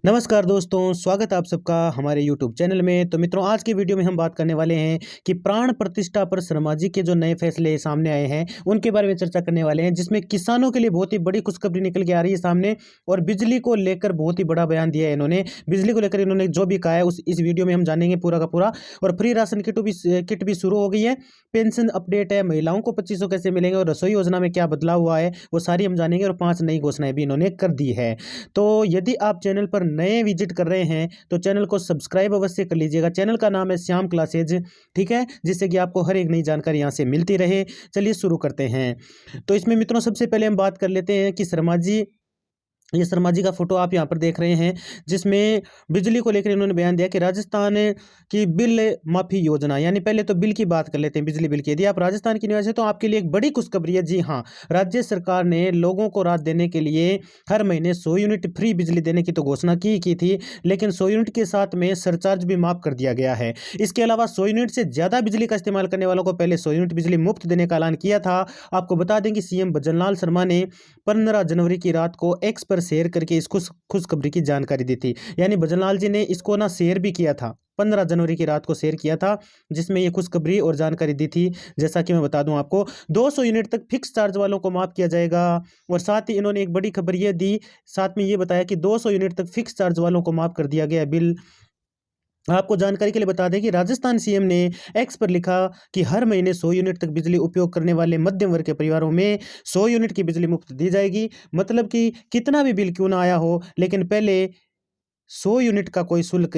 नमस्कार दोस्तों, स्वागत है आप सबका हमारे YouTube चैनल में। तो मित्रों, आज की वीडियो में हम बात करने वाले हैं कि प्राण प्रतिष्ठा पर शर्मा जी के जो नए फैसले सामने आए हैं, उनके बारे में चर्चा करने वाले हैं, जिसमें किसानों के लिए बहुत ही बड़ी खुशखबरी निकल के आ रही है सामने। और बिजली को लेकर बहुत ही बड़ा बयान दिया है इन्होंने। बिजली को लेकर इन्होंने जो भी कहा है उस इस वीडियो में हम जानेंगे पूरा का पूरा। और फ्री राशन किट भी शुरू हो गई है। पेंशन अपडेट है, महिलाओं को 2500 कैसे मिलेंगे और रसोई योजना में क्या बदलाव हुआ है, वो सारी हम जानेंगे। और 5 नई घोषणाएं भी इन्होंने कर दी है। तो यदि आप चैनल पर नए विजिट कर रहे हैं तो चैनल को सब्सक्राइब अवश्य कर लीजिएगा। चैनल का नाम है श्याम क्लासेज, ठीक है, जिससे कि आपको हर एक नई जानकारी यहाँ से मिलती रहे। चलिए शुरू करते हैं। तो इसमें मित्रों सबसे पहले हम बात कर लेते हैं कि शर्मा जी, ये शर्मा जी का फोटो आप यहाँ पर देख रहे हैं, जिसमें बिजली को लेकर इन्होंने बयान दिया कि राजस्थान की बिल माफी योजना, यानी पहले तो बिल की बात कर लेते हैं, बिजली बिल की। यदि आप राजस्थान के निवासी हैं तो आपके लिए एक बड़ी खुशखबरी है। जी हाँ, राज्य सरकार ने लोगों को राहत देने के लिए हर महीने 100 यूनिट फ्री बिजली देने की तो घोषणा की थी, लेकिन 100 यूनिट के साथ में सरचार्ज भी माफ कर दिया गया है। इसके अलावा 100 यूनिट से ज्यादा बिजली का इस्तेमाल करने वालों को पहले 100 यूनिट बिजली मुफ्त देने का ऐलान किया था। आपको बता दें कि सीएम भजनलाल शर्मा ने 15 जनवरी की रात को एक्स पर शेयर करके इस खुशखबरी की जानकारी दी थी। यानी भजनलाल जी ने इसको ना शेयर भी किया था, 15 जनवरी की रात को शेयर किया था, जिसमें ये खुशखबरी और जानकारी दी थी। जैसा कि मैं बता दूं आपको, 200 यूनिट तक फिक्स चार्ज वालों को माफ किया जाएगा। और साथ ही इन्होंने एक बड़ी खबर ये दी, साथ में ये बताया कि 200 यूनिट तक फिक्स चार्ज वालों को माफ कर दिया गया बिल। आपको जानकारी के लिए बता दें कि राजस्थान सीएम ने एक्स पर लिखा कि हर महीने 100 यूनिट तक बिजली उपयोग करने वाले मध्यम वर्ग के परिवारों में 100 यूनिट की बिजली मुफ्त दी जाएगी। मतलब कि कितना भी बिल क्यों ना आया हो, लेकिन पहले 100 यूनिट का कोई शुल्क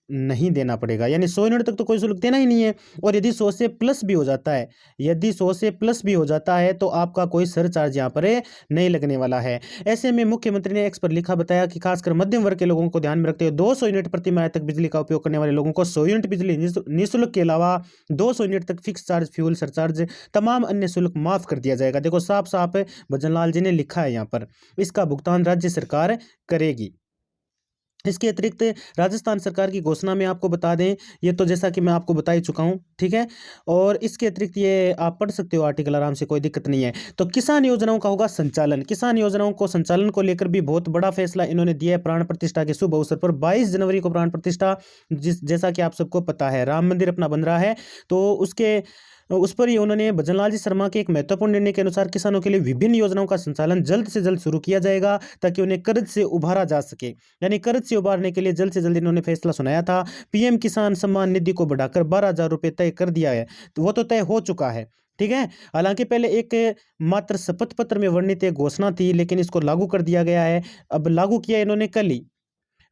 नहीं देना पड़ेगा। यानी 100 यूनिट तक तो कोई शुल्क देना ही नहीं है। और यदि 100 से प्लस भी हो जाता है, यदि 100 से प्लस भी हो जाता है तो आपका कोई सरचार्ज यहाँ पर नहीं लगने वाला है। ऐसे में मुख्यमंत्री ने एक्स पर लिखा बताया कि खासकर मध्यम वर्ग के लोगों को ध्यान में रखते हुए 200 यूनिट प्रति माह तक बिजली का उपयोग करने वाले लोगों को 100 यूनिट बिजली निःशुल्क के अलावा 200 यूनिट तक फिक्स चार्ज, फ्यूल सरचार्ज, तमाम अन्य शुल्क माफ कर दिया जाएगा। देखो साफ साफ भजनलाल जी ने लिखा है यहाँ पर, इसका भुगतान राज्य सरकार करेगी। इसके अतिरिक्त राजस्थान सरकार की घोषणा में आपको बता दें, ये तो जैसा कि मैं आपको बता ही चुका हूँ, ठीक है। और इसके अतिरिक्त ये आप पढ़ सकते हो आर्टिकल आराम से, कोई दिक्कत नहीं है। तो किसान योजनाओं का होगा संचालन। किसान योजनाओं को संचालन को लेकर भी बहुत बड़ा फैसला इन्होंने दिया है प्राण प्रतिष्ठा के शुभ अवसर पर। 22 जनवरी को प्राण प्रतिष्ठा, जैसा कि आप सबको पता है, राम मंदिर अपना बन रहा है, तो उस पर ही उन्होंने भजनलाल जी शर्मा के एक महत्वपूर्ण निर्णय के अनुसार किसानों के लिए विभिन्न योजनाओं का संचालन जल्द से जल्द शुरू किया जाएगा, ताकि उन्हें कर्ज से उभारा जा सके। यानी कर्ज से उभारने के लिए जल्द से जल्द इन्होंने फैसला सुनाया था। पीएम किसान सम्मान निधि को बढ़ाकर 12,000 रुपये तय कर दिया है, तो वो तो तय हो चुका है, ठीक है। हालांकि पहले एक मात्र शपथ पत्र में वर्णित एक घोषणा थी, लेकिन इसको लागू कर दिया गया है। अब लागू किया इन्होंने कल ही।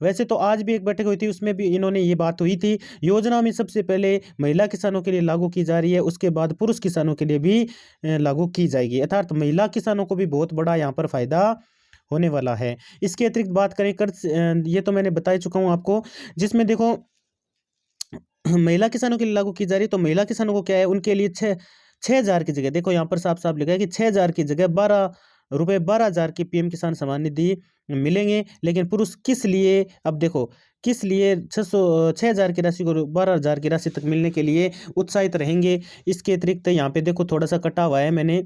वैसे तो आज भी एक बैठक हुई थी, उसमें भी इन्होंने ये बात हुई थी। योजना में सबसे पहले महिला किसानों के लिए लागू की जा रही है, उसके बाद पुरुष किसानों के लिए भी लागू की जाएगी। अर्थात महिला किसानों को भी बहुत बड़ा यहाँ पर फायदा होने वाला है। इसके अतिरिक्त बात करें कर्ज, ये तो मैंने बता ही चुका हूँ आपको, जिसमें देखो महिला किसानों के लिए लागू की जा रही है। तो महिला किसानों को क्या है, उनके लिए 6,000 की जगह, देखो यहाँ पर साफ साफ लिखा है कि 6,000 की जगह 12,000 की पीएम किसान सम्मान निधि मिलेंगे। लेकिन पुरुष किस लिए, अब देखो किस लिए 6,000 की राशि को 12,000 की राशि तक मिलने के लिए उत्साहित रहेंगे। इसके अतिरिक्त यहाँ पे देखो थोड़ा सा कटा हुआ है, मैंने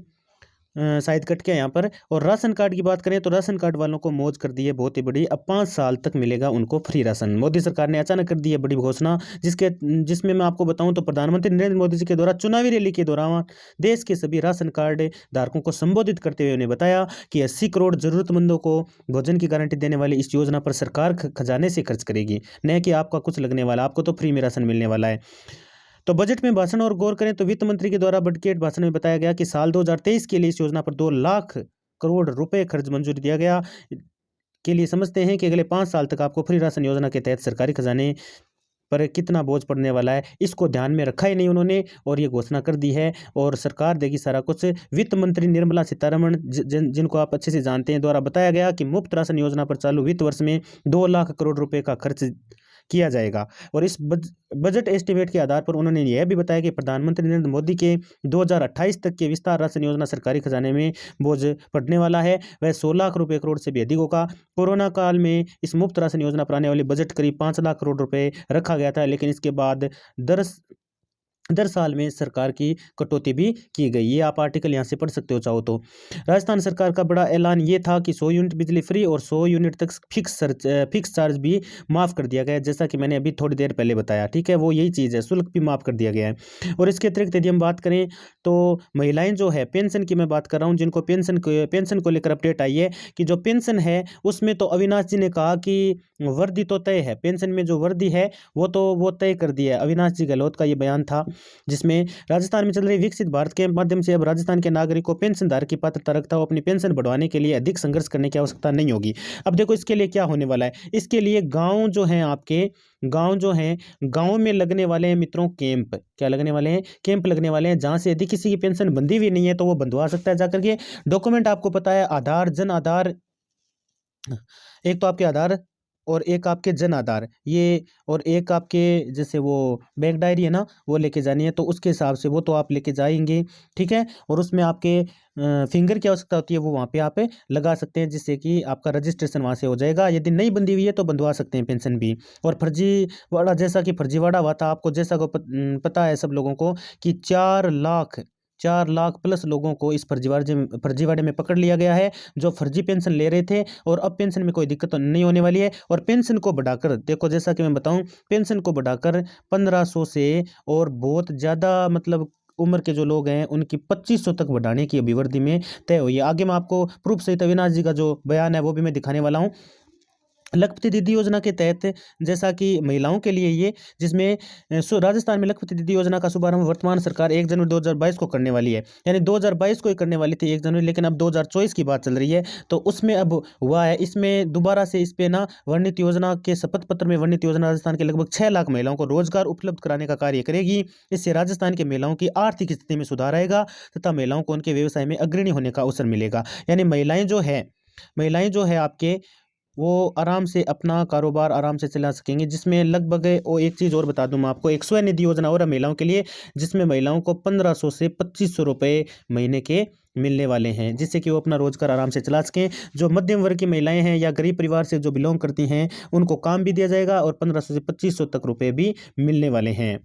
शायद कट गया यहाँ पर। और राशन कार्ड की बात करें तो राशन कार्ड वालों को मौज कर दी है बहुत ही बड़ी, अब 5 साल तक मिलेगा उनको फ्री राशन। मोदी सरकार ने अचानक कर दी है बड़ी घोषणा, जिसमें मैं आपको बताऊं तो प्रधानमंत्री नरेंद्र मोदी जी के द्वारा चुनावी रैली के दौरान देश के सभी राशन कार्ड धारकों को संबोधित करते हुए उन्हें बताया कि 80 करोड़ जरूरतमंदों को भोजन की गारंटी देने वाली इस योजना पर सरकार खजाने से खर्च करेगी, न कि आपका कुछ लगने वाला, आपको तो फ्री में राशन मिलने वाला है। तो बजट में भाषण और गौर करें तो वित्त मंत्री के द्वारा बजट भाषण में बताया गया कि साल 2023 के लिए इस योजना पर 2 लाख करोड़ रुपए खर्च मंजूरी दिया गया। के लिए समझते हैं कि अगले 5 साल तक आपको फ्री राशन योजना के तहत सरकारी खजाने पर कितना बोझ पड़ने वाला है, इसको ध्यान में रखा ही नहीं उन्होंने, और ये घोषणा कर दी है। और सरकार देगी सारा कुछ। वित्त मंत्री निर्मला सीतारमण, जिनको आप अच्छे से जानते हैं, द्वारा बताया गया कि मुफ्त राशन योजना पर चालू वित्त वर्ष में 2 लाख करोड़ रुपए का खर्च किया जाएगा। और इस बजट एस्टिमेट के आधार पर उन्होंने यह भी बताया कि प्रधानमंत्री नरेंद्र मोदी के 2028 तक के विस्तार राशन योजना सरकारी खजाने में बोझ पड़ने वाला है, वह 16 लाख रुपए करोड़ से भी अधिक होगा। कोरोना काल में इस मुफ्त राशन योजना पर आने वाली बजट करीब 5 लाख करोड़ रुपए रखा गया था, लेकिन इसके बाद दर साल में सरकार की कटौती भी की गई। ये आप आर्टिकल यहाँ से पढ़ सकते हो चाहो तो। राजस्थान सरकार का बड़ा ऐलान ये था कि 100 यूनिट बिजली फ्री और 100 यूनिट तक फिक्स चार्ज भी माफ़ कर दिया गया है, जैसा कि मैंने अभी थोड़ी देर पहले बताया। ठीक है, वो यही चीज़ है, शुल्क भी माफ़ कर दिया गया है। और इसके अतिरिक्त यदि हम बात करें तो महिलाएं जो है, पेंशन की मैं बात कर रहा हूँ, जिनको पेंशन को लेकर अपडेट आई है कि जो पेंशन है उसमें तो अविनाश जी ने कहा कि वर्दी तो तय है, पेंशन में जो वर्दी है वो तय कर दी है। अविनाश जी गहलोत का ये बयान था, जिसमें राजस्थान में चल रही विकसित भारत के माध्यम से अब राजस्थान के नागरिक को पेंशनधारक की पात्रता रखता हो अपनी पेंशन बढ़वाने के लिए अधिक संघर्ष करने की आवश्यकता नहीं होगी। अब देखो इसके लिए क्या होने वाला है। इसके लिए गांव जो हैं, आपके गांव जो हैं, गांव में लगने वाले हैं मित्रों कैंप। क्या लगने वाले हैं? कैंप लगने वाले हैं, जहां से यदि किसी की पेंशन बंधी हुई नहीं है तो वो बंधवा सकता है जाकर के। डॉक्यूमेंट आपको पता है, आधार, जन आधार, एक तो आपके आधार और एक आपके जन आधार, ये, और एक आपके जैसे वो बैंक डायरी है ना, वो लेके जानी है, तो उसके हिसाब से वो तो आप लेके जाएंगे। ठीक है, और उसमें आपके फिंगर की आवश्यकता होती है, वो वहाँ पे आप लगा सकते हैं, जिससे कि आपका रजिस्ट्रेशन वहाँ से हो जाएगा। यदि नहीं बंधी हुई है तो बंधवा सकते हैं पेंशन भी। और फर्जीवाड़ा, जैसा कि फर्जीवाड़ा हुआ था, आपको जैसा को पता है सब लोगों को कि 4 लाख प्लस लोगों को इस फर्जीवाड़े में पकड़ लिया गया है, जो फर्जी पेंशन ले रहे थे। और अब पेंशन में कोई दिक्कत तो नहीं होने वाली है। और पेंशन को बढ़ाकर, देखो जैसा कि मैं बताऊं, पेंशन को बढ़ाकर 1500 से, और बहुत ज़्यादा मतलब उम्र के जो लोग हैं उनकी 2500 तक बढ़ाने की अभिवृद्धि में तय हुई है। आगे मैं आपको प्रूफ सहित अविनाश जी का जो बयान है वो भी मैं दिखाने वाला हूँ। लखपति दीदी योजना के तहत, जैसा कि महिलाओं के लिए ये, जिसमें राजस्थान में लखपति दीदी योजना का शुभारंभ वर्तमान सरकार 1 जनवरी 2022 को करने वाली है। यानी 2022 को ही करने वाली थी 1 जनवरी, लेकिन अब 2024 की बात चल रही है, तो उसमें अब हुआ है। इसमें दोबारा से इस पे ना वर्णित योजना के शपथ पत्र में वर्णित योजना राजस्थान के लगभग 6 लाख महिलाओं को रोजगार उपलब्ध कराने का कार्य करेगी। इससे राजस्थान के महिलाओं की आर्थिक स्थिति में सुधार आएगा तथा महिलाओं को उनके व्यवसाय में अग्रणी होने का अवसर मिलेगा। यानी महिलाएं जो है आपके, वो आराम से अपना कारोबार आराम से चला सकेंगे। जिसमें लगभग, वो एक चीज़ और बता दूं मैं आपको, एक स्वनिधि योजना और है महिलाओं के लिए, जिसमें महिलाओं को 1500 से 2500 रुपये महीने के मिलने वाले हैं, जिससे कि वो अपना रोजगार आराम से चला सकें। जो मध्यम वर्ग की महिलाएं हैं या गरीब परिवार से जो बिलोंग करती हैं, उनको काम भी दिया जाएगा और 1500 से 2500 तक रुपये भी मिलने वाले हैं।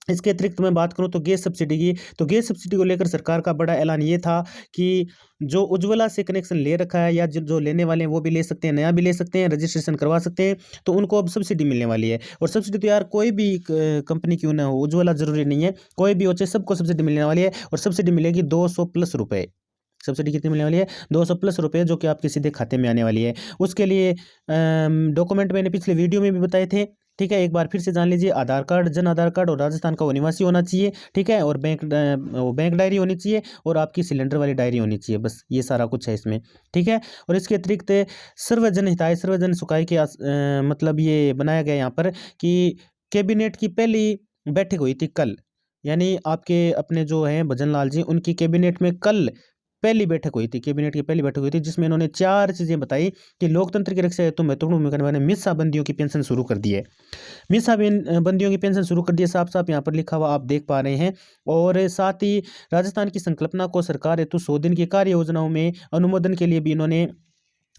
इसके अतिरिक्त मैं बात करूं तो गैस सब्सिडी की, तो गैस सब्सिडी को लेकर सरकार का बड़ा ऐलान ये था कि जो उज्ज्वला से कनेक्शन ले रखा है या जो लेने वाले हैं वो भी ले सकते हैं, नया भी ले सकते हैं, रजिस्ट्रेशन करवा सकते हैं, तो उनको अब सब्सिडी मिलने वाली है। और सब्सिडी तो यार कोई भी कंपनी क्यों ना हो, उज्ज्वला जरूरी नहीं है, कोई भी हो, चाहे सबको सब्सिडी मिलने वाली है। और सब्सिडी मिलेगी 200 प्लस रुपये। सब्सिडी कितनी मिलने वाली है? 200 प्लस रुपये, जो कि आपके सीधे खाते में आने वाली है। उसके लिए डॉक्यूमेंट मैंने पिछले वीडियो में भी बताए थे। ठीक है, एक बार फिर से जान लीजिए, आधार कार्ड, जन आधार कार्ड, और राजस्थान का वो निवासी होना चाहिए। ठीक है, और बैंक डायरी होनी चाहिए, और आपकी सिलेंडर वाली डायरी होनी चाहिए। बस ये सारा कुछ है इसमें। ठीक है, और इसके अतिरिक्त सर्वजन हिताय, सर्वजन सुखाय के मतलब ये बनाया गया यहाँ पर कि कैबिनेट की पहली बैठक हुई थी कल। यानी आपके अपने जो हैं भजन लाल जी, उनकी कैबिनेट में कल पहली बैठक हुई थी, कैबिनेट की पहली बैठक हुई थी, जिसमें इन्होंने 4 चीज़ें बताई कि लोकतंत्र की रक्षा हेतु महत्वपूर्ण भूमिका निभाने मिसाबंदियों की पेंशन शुरू कर दी है। बंदियों की पेंशन शुरू कर दी है, साफ साफ यहाँ पर लिखा हुआ आप देख पा रहे हैं। और साथ ही राजस्थान की संकल्पना को सरकार हेतु 100 दिन की कार्य योजनाओं में अनुमोदन के लिए भी इन्होंने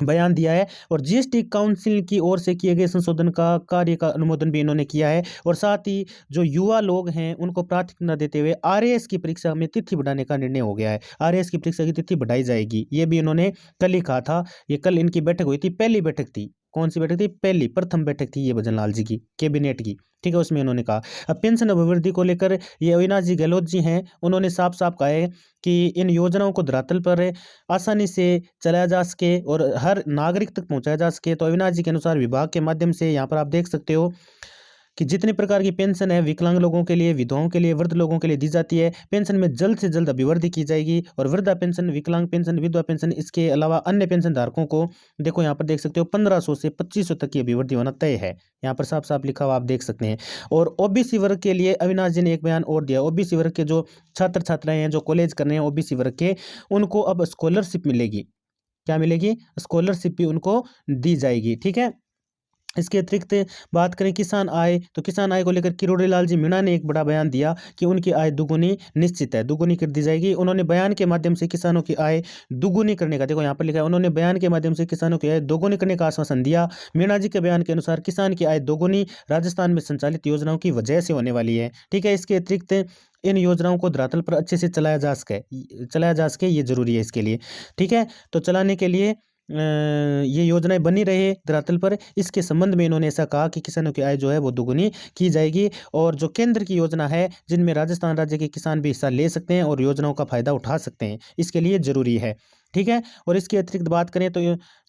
बयान दिया है। और जीएसटी काउंसिल की ओर से किए गए संशोधन का कार्य का अनुमोदन भी इन्होंने किया है। और साथ ही जो युवा लोग हैं उनको प्राथमिकता देते हुए आरएएस की परीक्षा में तिथि बढ़ाने का निर्णय हो गया है। आरएएस की परीक्षा की तिथि बढ़ाई जाएगी, ये भी इन्होंने कल ही कहा था। ये कल इनकी बैठक हुई थी, पहली बैठक थी। कौन सी बैठक थी? प्रथम बैठक थी ये भजन लाल जी की, कैबिनेट की। ठीक है, उसमें उन्होंने कहा। अब पेंशन अभिवृद्धि को लेकर ये अविनाश जी गहलोत जी हैं, उन्होंने साफ साफ कहा है कि इन योजनाओं को धरातल पर आसानी से चलाया जा सके और हर नागरिक तक पहुंचाया जा सके। तो अविनाश जी के अनुसार विभाग के माध्यम से यहाँ पर आप देख सकते हो कि जितने प्रकार की पेंशन है विकलांग लोगों के लिए, विधवाओं के लिए, वृद्ध लोगों के लिए दी जाती है, पेंशन में जल्द से जल्द अभिवृद्धि की जाएगी। और वृद्धा पेंशन, विकलांग पेंशन, विधवा पेंशन, इसके अलावा अन्य पेंशन धारकों को देखो यहाँ पर देख सकते हो 1500 से 2500 तक की अभिवृद्धि होना तय है। यहाँ पर साफ साफ लिखा हुआ आप देख सकते हैं। और ओबीसी वर्ग के लिए अविनाश जी ने एक बयान और दिया। ओबीसी वर्ग के जो छात्र छात्राएं हैं, जो कॉलेज कर रहे हैं ओबीसी वर्ग के, उनको अब स्कॉलरशिप मिलेगी। क्या मिलेगी? स्कॉलरशिप भी उनको दी जाएगी। ठीक है, इसके अतिरिक्त बात करें किसान आय, तो किसान आय को लेकर किरोड़ी लाल जी मीणा ने एक बड़ा बयान दिया कि उनकी आय दुगुनी निश्चित है, दुगुनी कर दी जाएगी। उन्होंने बयान के माध्यम से किसानों की आय दुगुनी करने का, देखो यहाँ पर लिखा है, उन्होंने बयान के माध्यम से किसानों की आय दोगुनी करने का आश्वासन दिया। मीणा जी के बयान के अनुसार किसान की आय दोगुनी राजस्थान में संचालित योजनाओं की वजह से होने वाली है। ठीक है, इसके अतिरिक्त इन योजनाओं को धरातल पर अच्छे से चलाया जा सके, ये जरूरी है इसके लिए। ठीक है, तो चलाने के लिए ये योजनाएं बनी रहे धरातल पर, इसके संबंध में इन्होंने ऐसा कहा कि किसानों की आय जो है वो दुगुनी की जाएगी। और जो केंद्र की योजना है जिनमें राजस्थान राज्य के किसान भी हिस्सा ले सकते हैं और योजनाओं का फायदा उठा सकते हैं, इसके लिए जरूरी है। ठीक है, और इसके अतिरिक्त बात करें तो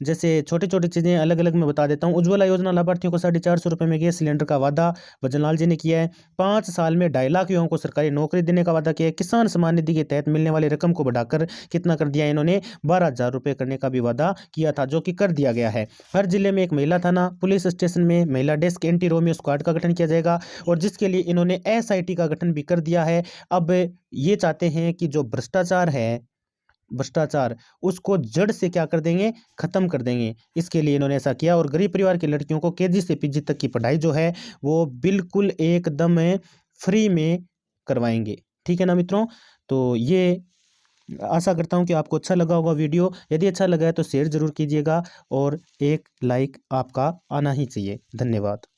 जैसे छोटी छोटी चीज़ें अलग अलग मैं बता देता हूँ। उज्ज्वला योजना लाभार्थियों को 450 रुपये में गैस सिलेंडर का वादा भजनलाल जी ने किया है। 5 साल में 2.5 लाख युवाओं को सरकारी नौकरी देने का वादा किया है। किसान सम्मान निधि के तहत मिलने वाली रकम को बढ़ाकर कितना कर दिया इन्होंने, 12,000 रुपये करने का भी वादा किया था, जो कि कर दिया गया है। हर जिले में एक महिला थाना, पुलिस स्टेशन में महिला डेस्क, एंटी रोमियो स्क्वाड का गठन किया जाएगा, और जिसके लिए इन्होंने SIT का गठन भी कर दिया है। अब ये चाहते हैं कि जो भ्रष्टाचार उसको जड़ से क्या कर देंगे, खत्म कर देंगे। इसके लिए इन्होंने ऐसा किया। और गरीब परिवार की लड़कियों को KG से PG तक की पढ़ाई जो है वो बिल्कुल एकदम फ्री में करवाएंगे। ठीक है ना मित्रों, तो ये आशा करता हूँ कि आपको अच्छा लगा होगा वीडियो। यदि अच्छा लगा है तो शेयर जरूर कीजिएगा, और एक लाइक आपका आना ही चाहिए। धन्यवाद।